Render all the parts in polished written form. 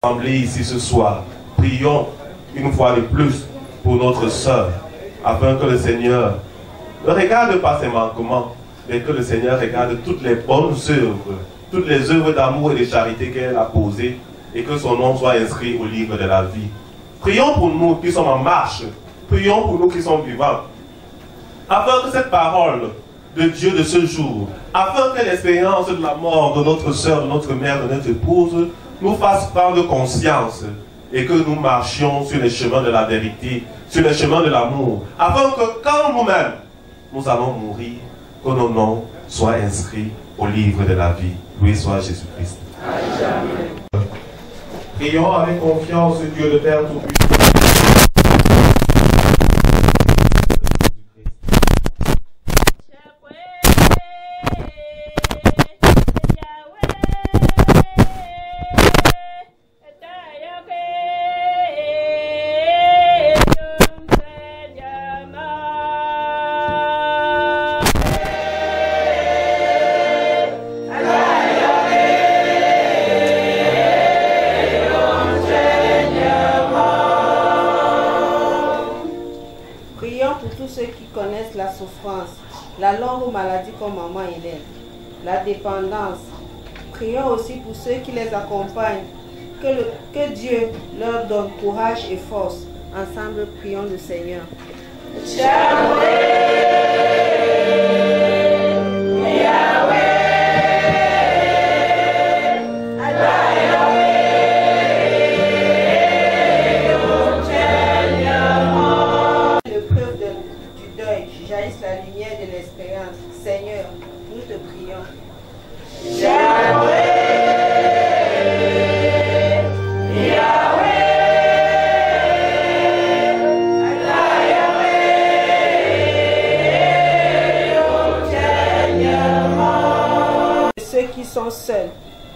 Assemblée ici ce soir, prions une fois de plus pour notre sœur, afin que le Seigneur ne regarde pas ses manquements, mais que le Seigneur regarde toutes les bonnes œuvres, toutes les œuvres d'amour et de charité qu'elle a posées, et que son nom soit inscrit au livre de la vie. Prions pour nous qui sommes en marche, prions pour nous qui sommes vivants, afin que cette parole de Dieu de ce jour, afin que l'expérience de la mort de notre sœur, de notre mère, de notre épouse, nous fasse prendre conscience et que nous marchions sur les chemins de la vérité, sur les chemins de l'amour, afin que quand nous-mêmes, nous allons mourir, que nos noms soient inscrits au livre de la vie. Loué soit Jésus-Christ. Prions avec confiance Dieu le Père Tout-Puissant. La longue maladie comme maman Hélène, la dépendance. Prions aussi pour ceux qui les accompagnent. Que Dieu leur donne courage et force. Ensemble, prions le Seigneur. Seigneur, nous te prions. Ceux qui sont seuls,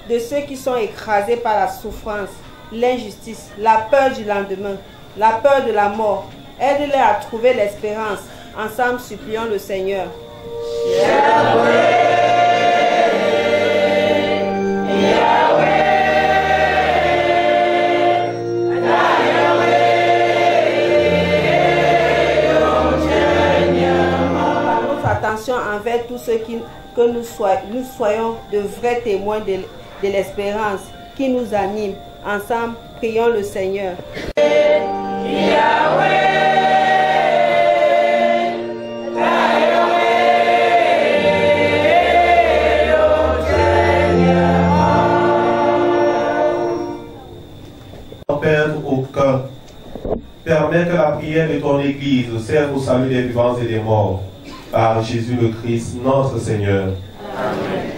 de ceux qui sont écrasés par la souffrance, l'injustice, la peur du lendemain, la peur de la mort, aide-les à trouver l'espérance. Ensemble, supplions le Seigneur. Notre attention envers tous ceux que nous soyons de vrais témoins de l'espérance qui nous anime. Ensemble, prions le Seigneur. Aucun. Permets que la prière de ton Église serve au salut des vivants et des morts. Par Jésus le Christ, notre Seigneur. Amen.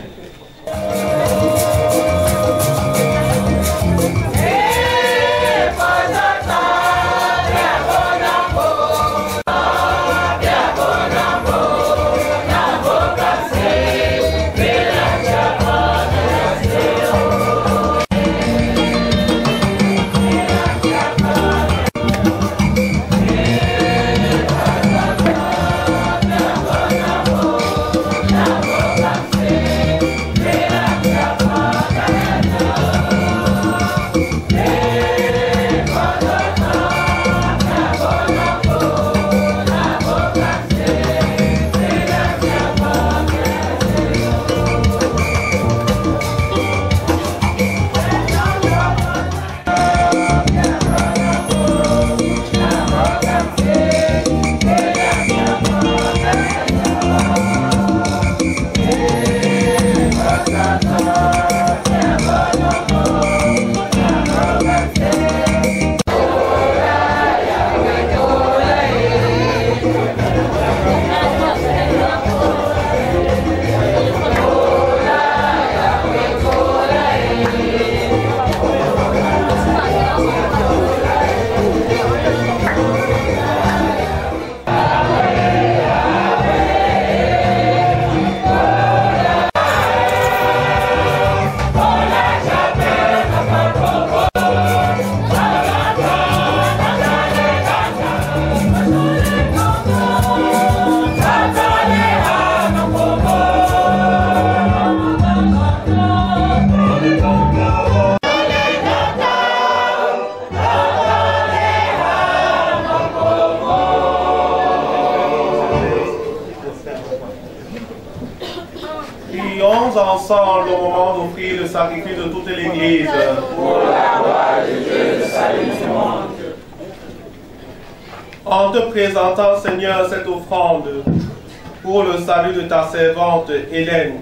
ensemble au moment d'offrir le sacrifice de toute l'Église. Pour la gloire de Dieu, le salut du monde. En te présentant, Seigneur, cette offrande pour le salut de ta servante Hélène,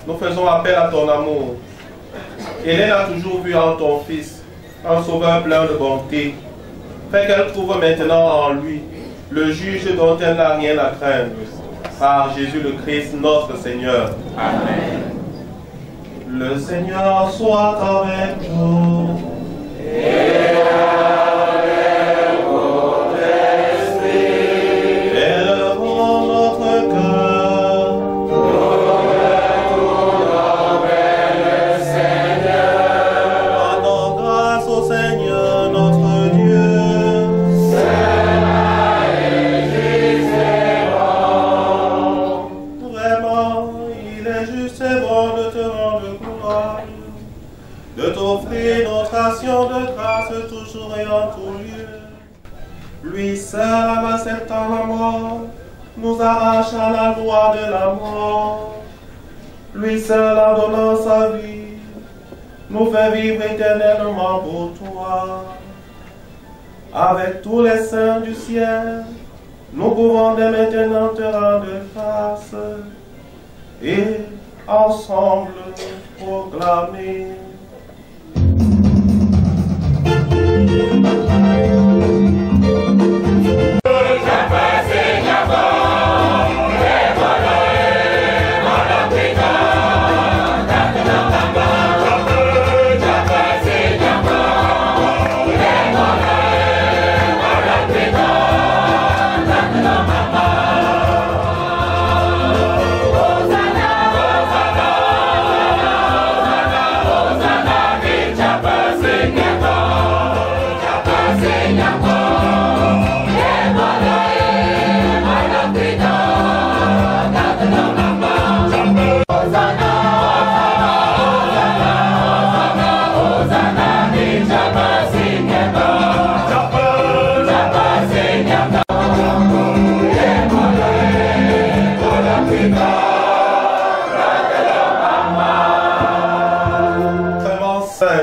nous faisons appel à ton amour. Hélène a toujours vu en ton Fils un sauveur plein de bonté. Fais qu'elle trouve maintenant en lui le juge dont elle n'a rien à craindre. Par Jésus le Christ, notre Seigneur. Amen. Le Seigneur soit avec nous. Et avec votre esprit. Élevons notre cœur. Nous retournons vers le Seigneur. Rendons grâce au Seigneur notre Dieu. De t'offrir notre action de grâce toujours et en tout lieu. Lui seul, en acceptant la mort, nous arrache à la loi de la mort. Lui seul, en donnant sa vie, nous fait vivre éternellement pour toi. Avec tous les saints du ciel, nous pouvons dès maintenant te rendre grâce et ensemble proclamer.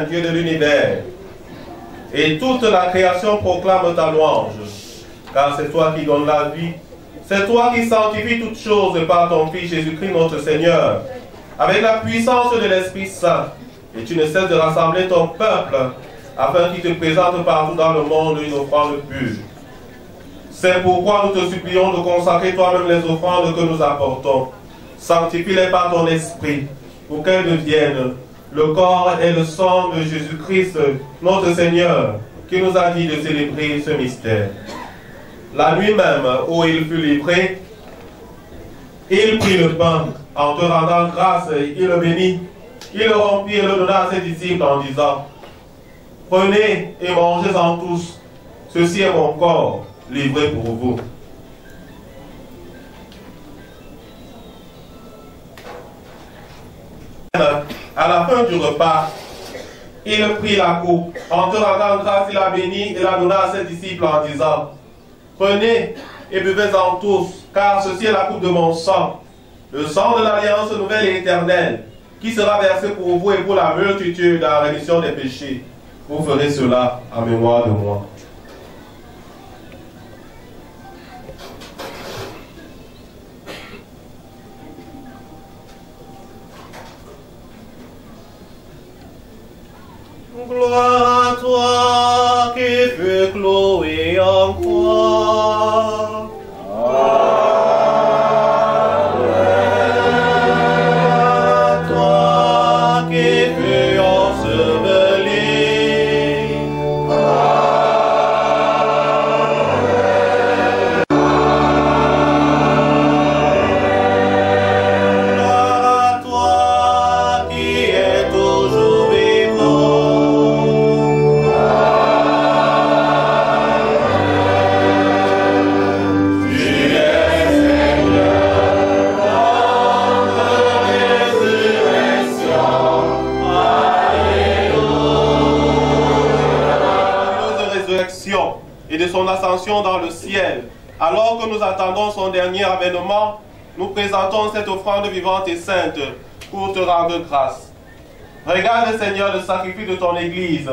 Dieu de l'univers, et toute la création proclame ta louange, car c'est toi qui donnes la vie, c'est toi qui sanctifies toutes choses par ton Fils Jésus-Christ notre Seigneur, avec la puissance de l'Esprit Saint, et tu ne cesses de rassembler ton peuple, afin qu'il te présente partout dans le monde une offrande pure. C'est pourquoi nous te supplions de consacrer toi-même les offrandes que nous apportons. Sanctifie-les par ton Esprit, pour qu'elles deviennent le corps et le sang de Jésus-Christ, notre Seigneur, qui nous a dit de célébrer ce mystère. La nuit même où il fut livré, il prit le pain, en te rendant grâce, il le bénit, il le rompit et le donna à ses disciples en disant: prenez et mangez-en tous, ceci est mon corps, livré pour vous. À la fin du repas, il prit la coupe. En te rendant grâce, il la bénit et la donna à ses disciples en disant: prenez et buvez-en tous, car ceci est la coupe de mon sang, le sang de l'alliance nouvelle et éternelle, qui sera versé pour vous et pour la multitude dans la rémission des péchés. Vous ferez cela en mémoire de moi. Gloire à toi qui fut cloué en croix. À toi qui fut enseveli. Gloire à toi qui est toujours vivant. Et de son ascension dans le ciel. Alors que nous attendons son dernier avènement, nous présentons cette offrande vivante et sainte pour te rendre grâce. Regarde, Seigneur, le sacrifice de ton Église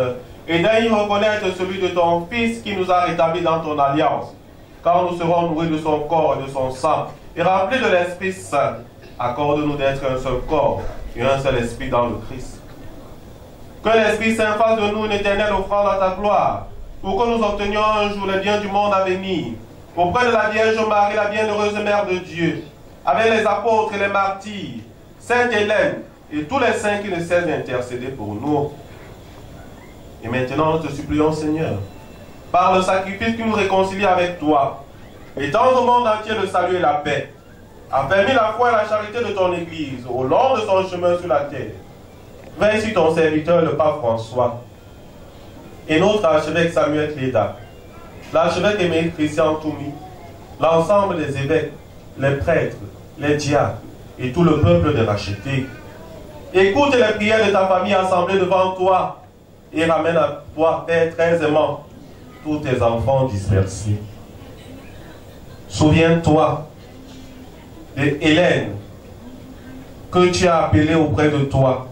et daigne reconnaître celui de ton Fils qui nous a rétablis dans ton alliance, quand nous serons nourris de son corps et de son sang et remplis de l'Esprit Saint. Accorde-nous d'être un seul corps et un seul esprit dans le Christ. Que l'Esprit Saint fasse de nous une éternelle offrande à ta gloire, pour que nous obtenions un jour les biens du monde à venir, auprès de la Vierge Marie, la bienheureuse Mère de Dieu, avec les apôtres et les martyrs, Sainte Hélène et tous les saints qui ne cessent d'intercéder pour nous. Et maintenant, nous te supplions, Seigneur, par le sacrifice qui nous réconcilie avec toi, étends au monde entier le salut et la paix, affermis la foi et la charité de ton Église au long de son chemin sur la terre. Veille sur ton serviteur, le pape François, et notre archevêque Samuel Cléda, l'archevêque émérite Christian Toumi, l'ensemble des évêques, les prêtres, les diacres et tout le peuple des rachetés. Écoute les prières de ta famille assemblée devant toi et ramène à toi, Père très aimant, tous tes enfants dispersés. Souviens-toi de Hélène que tu as appelée auprès de toi,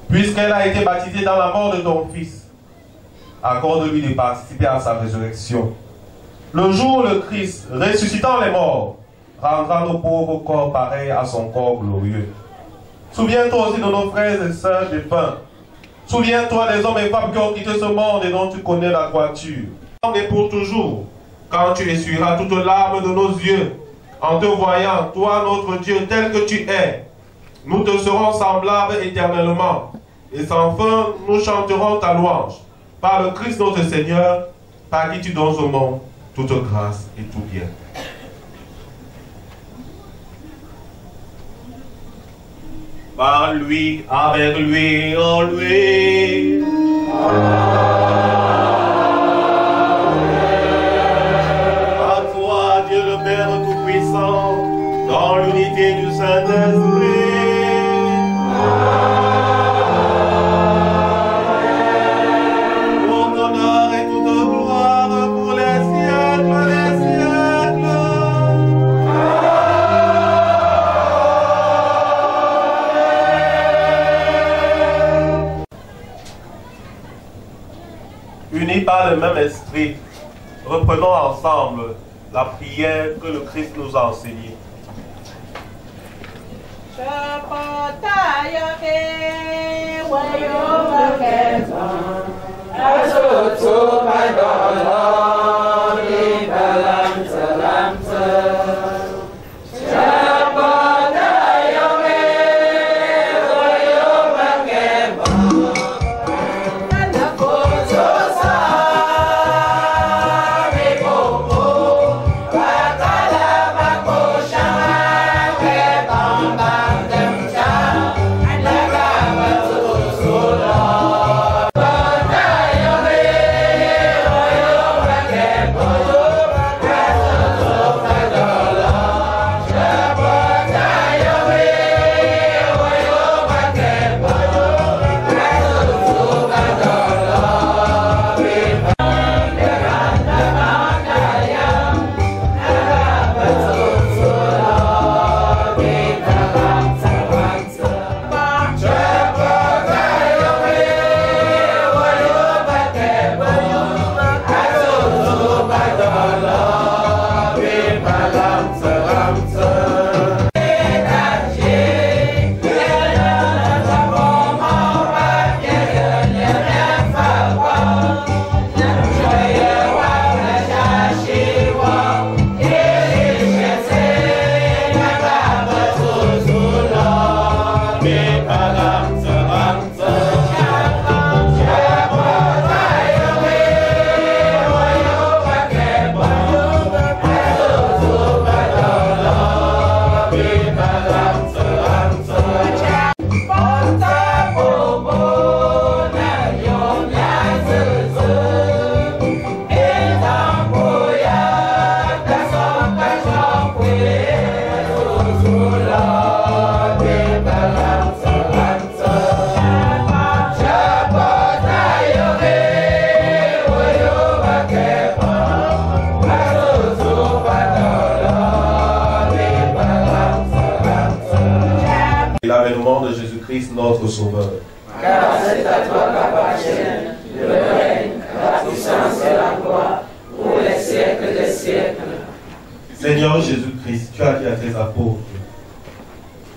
puisqu'elle a été baptisée dans la mort de ton Fils. Accorde-lui de participer à sa résurrection. Le jour où le Christ, ressuscitant les morts, rendra nos pauvres corps pareils à son corps glorieux. Souviens-toi aussi de nos frères et sœurs défunts. Souviens-toi des hommes et femmes qui ont quitté ce monde et dont tu connais la droiture. Et pour toujours, quand tu essuieras toutes larmes de nos yeux, en te voyant, toi notre Dieu, tel que tu es, nous te serons semblables éternellement. Et sans fin, nous chanterons ta louange. Par le Christ notre Seigneur, par qui tu donnes au monde toute grâce et tout bien. Par lui, avec lui, en lui. À toi, Dieu le Père Tout-Puissant, dans l'unité du Saint-Esprit. Unis par le même esprit, reprenons ensemble la prière que le Christ nous a enseignée. Christ notre Sauveur. Car c'est à toi qu'appartiennent le règne, la puissance et la gloire pour les siècles des siècles. Seigneur Jésus-Christ, tu as dit à tes apôtres,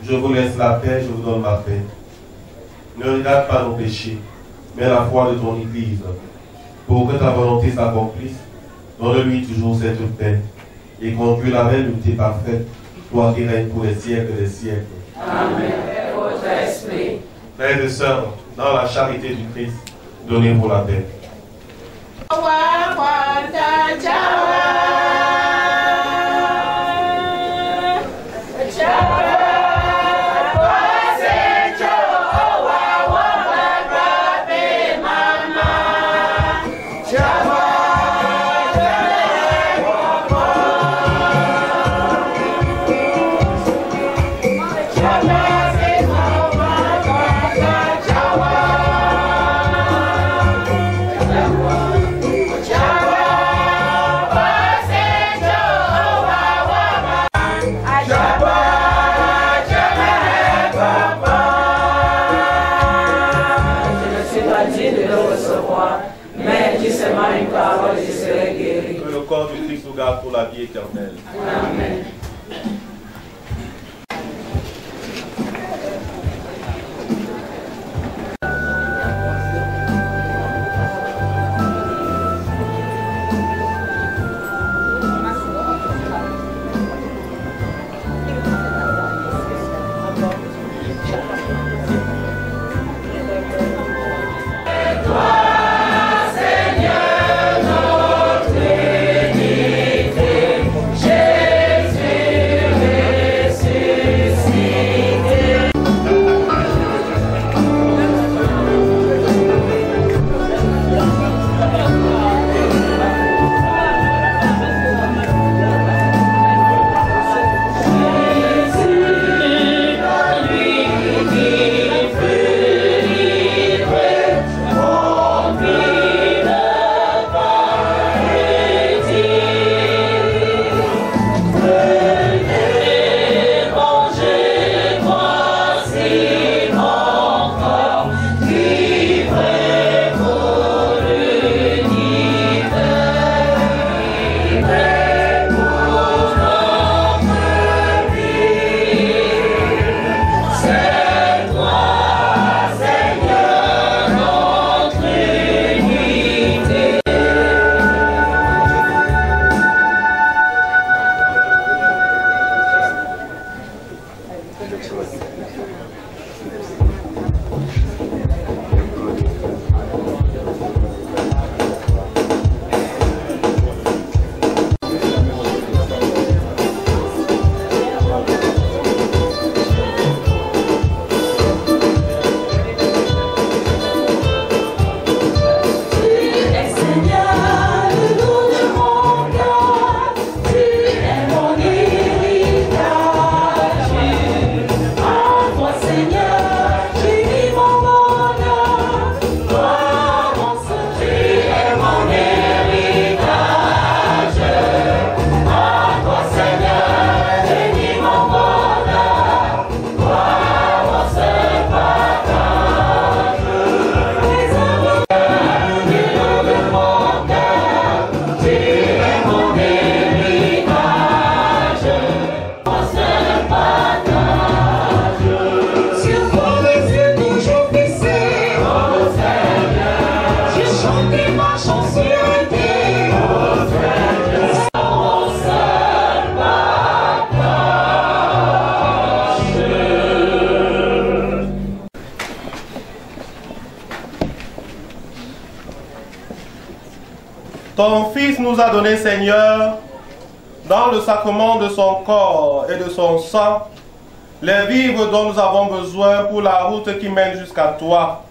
je vous laisse la paix, je vous donne ma paix. Ne regarde pas nos péchés, mais la foi de ton Église. Pour que ta volonté s'accomplisse, donne-lui toujours cette paix et conduis la même unité parfaite, toi qui règnes pour les siècles des siècles. Amen. Votre esprit. Frères et sœurs, dans la charité du Christ, donnez-vous la paix. Que le corps du Christ nous garde pour la vie éternelle. Amen. Ton Fils nous a donné, Seigneur, dans le sacrement de son corps et de son sang, les vivres dont nous avons besoin pour la route qui mène jusqu'à toi.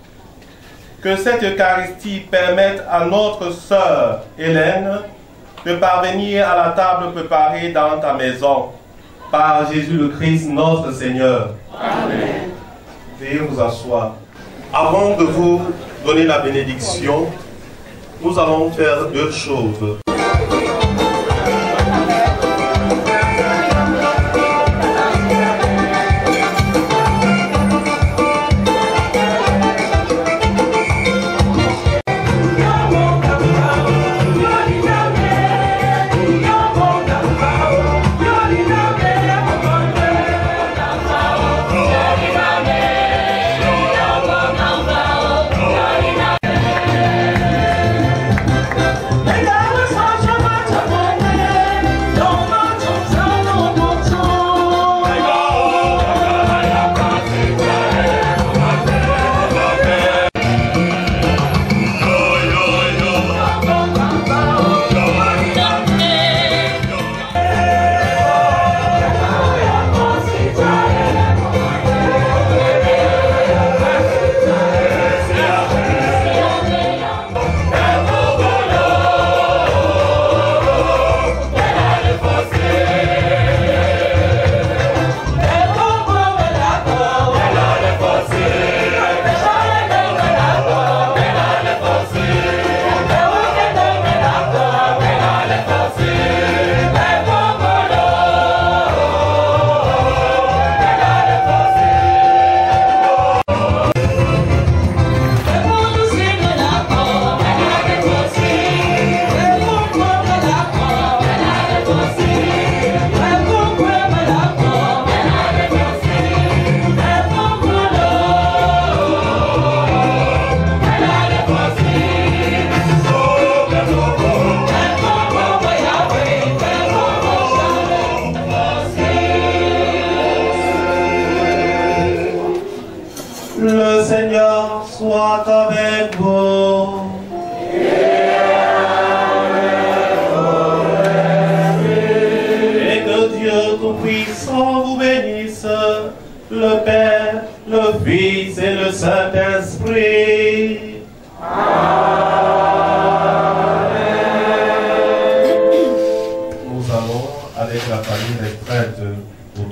Que cette Eucharistie permette à notre sœur Hélène de parvenir à la table préparée dans ta maison. Par Jésus le Christ, notre Seigneur. Amen. Veuillez vous asseoir. Avant de vous donner la bénédiction, nous allons faire deux choses.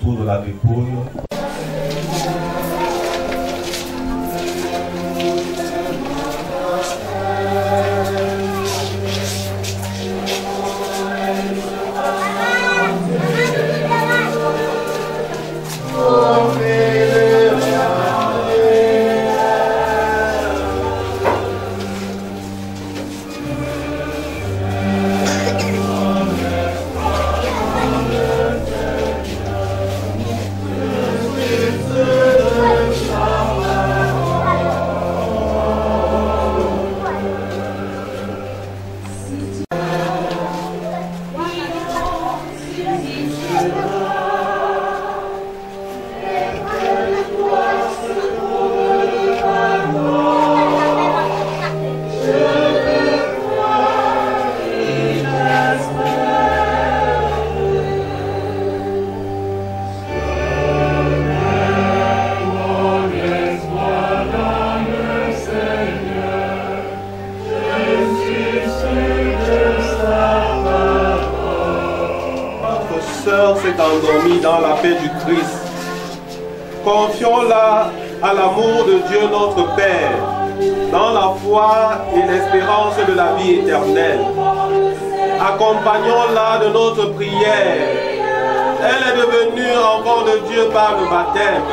autour de la dépouille. Endormie dans la paix du Christ. Confions-la à l'amour de Dieu notre Père, dans la foi et l'espérance de la vie éternelle. Accompagnons-la de notre prière. Elle est devenue enfant de Dieu par le baptême.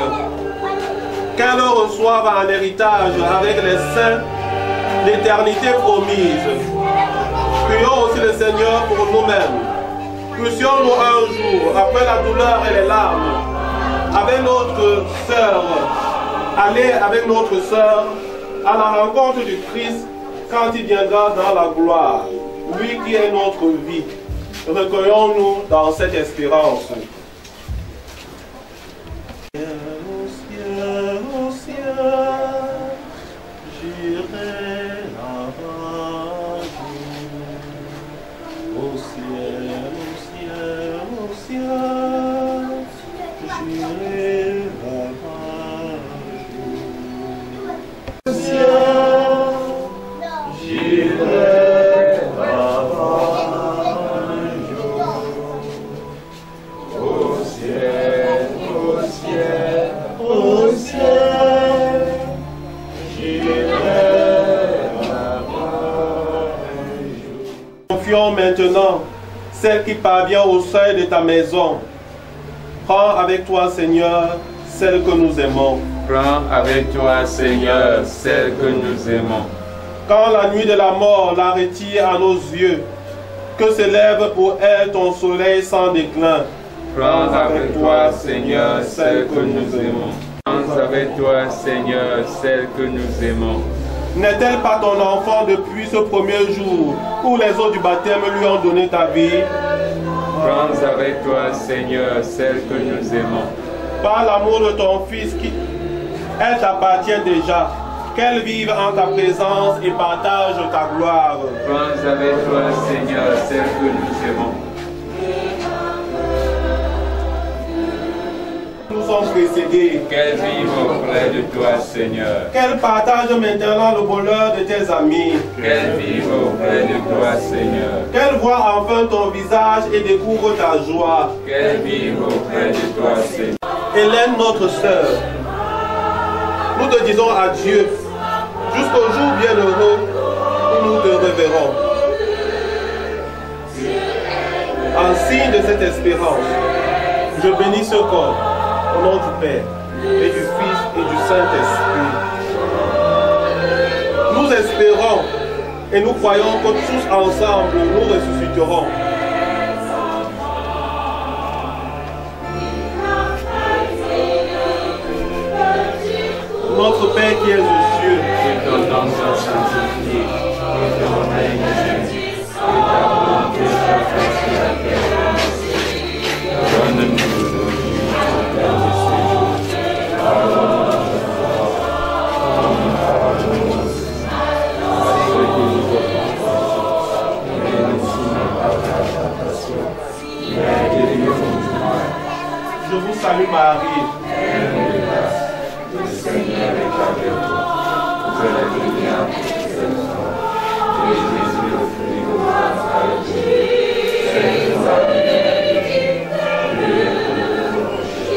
Qu'elle reçoive en héritage avec les saints l'éternité promise. Prions aussi le Seigneur pour nous-mêmes. Puissions-nous un jour, après la douleur et les larmes, avec notre sœur, aller avec notre sœur à la rencontre du Christ quand il viendra dans la gloire, lui qui est notre vie. Recueillons-nous dans cette espérance. Au ciel, j'irai là-bas. Au ciel. Confions maintenant celle qui parvient au seuil de ta maison. Prends avec toi, Seigneur, celle que nous aimons. Prends avec toi, Seigneur, celle que nous aimons. Quand la nuit de la mort la retire à nos yeux, que s'élève pour elle ton soleil sans déclin. Prends avec toi, Seigneur, celle que nous aimons. Prends avec toi, Seigneur, celle que nous aimons. N'est-elle pas ton enfant depuis ce premier jour où les eaux du baptême lui ont donné ta vie? Prends avec toi, Seigneur, celle que nous aimons. Par l'amour de ton Fils, elle t'appartient déjà. Qu'elle vive en ta présence et partage ta gloire. Prends avec toi, Seigneur, celle que nous aimons. Nous sommes précédés. Qu'elle vive auprès de toi, Seigneur. Qu'elle partage maintenant le bonheur de tes amis. Qu'elle vive auprès de toi, Seigneur. Qu'elle voie enfin ton visage et découvre ta joie. Qu'elle vive auprès de toi, Seigneur. Hélène, notre sœur, nous te disons adieu jusqu'au jour bienheureux où nous te reverrons. En signe de cette espérance, je bénis ce corps au nom du Père et du Fils et du Saint-Esprit. Nous espérons et nous croyons que tous ensemble nous ressusciterons. Notre Père qui es aux cieux, que ton nom soit sanctifié, que ton règne vienne, que ta volonté soit faite sur la terre comme au ciel. Donne-nous aujourd'hui notre pain de ce jour. Pardonne-nous nos offenses, comme nous pardonnons aussi à ceux qui nous offensent. Et ne nous soumets pas à la tentation, mais délivre-nous du mal. je vous salue Marie. Le Seigneur est avec toi. Vous êtes bénie entre toutes les femmes, et Jésus, le fruit de vos entrailles, est béni. Sainte Marie, Mère de Dieu, priez pour nous pauvres pécheurs,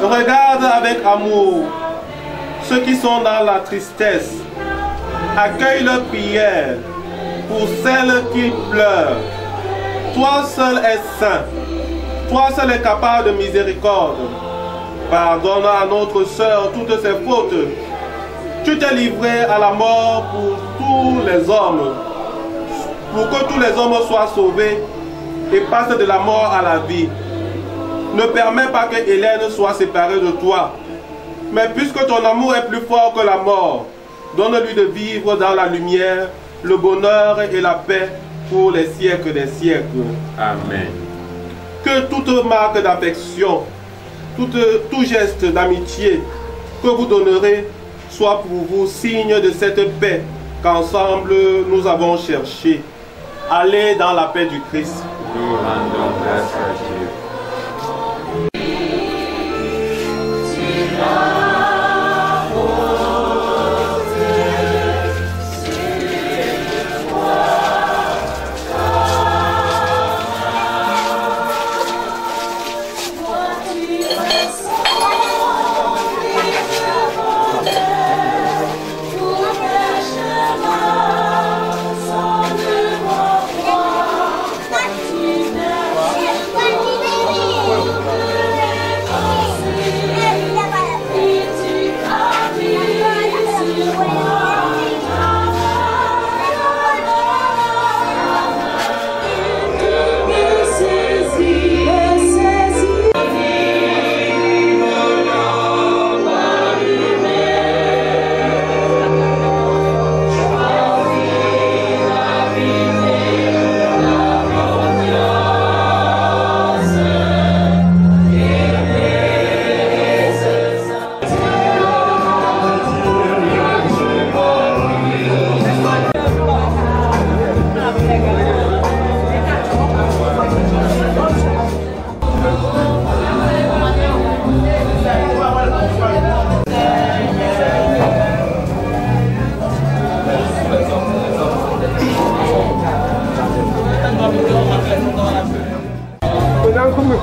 Regarde avec amour ceux qui sont dans la tristesse. Accueille leurs prières pour celles qui pleurent. Toi seul es saint. Toi seul es capable de miséricorde. Pardonne à notre sœur toutes ses fautes. Tu t'es livré à la mort pour tous les hommes, pour que tous les hommes soient sauvés et passent de la mort à la vie. Ne permets pas que Hélène soit séparée de toi. Mais puisque ton amour est plus fort que la mort, donne-lui de vivre dans la lumière, le bonheur et la paix pour les siècles des siècles. Amen. Que toute marque d'affection, tout geste d'amitié que vous donnerez soit pour vous signe de cette paix qu'ensemble nous avons cherché. Allez dans la paix du Christ. Nous rendons grâce à Dieu.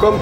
Come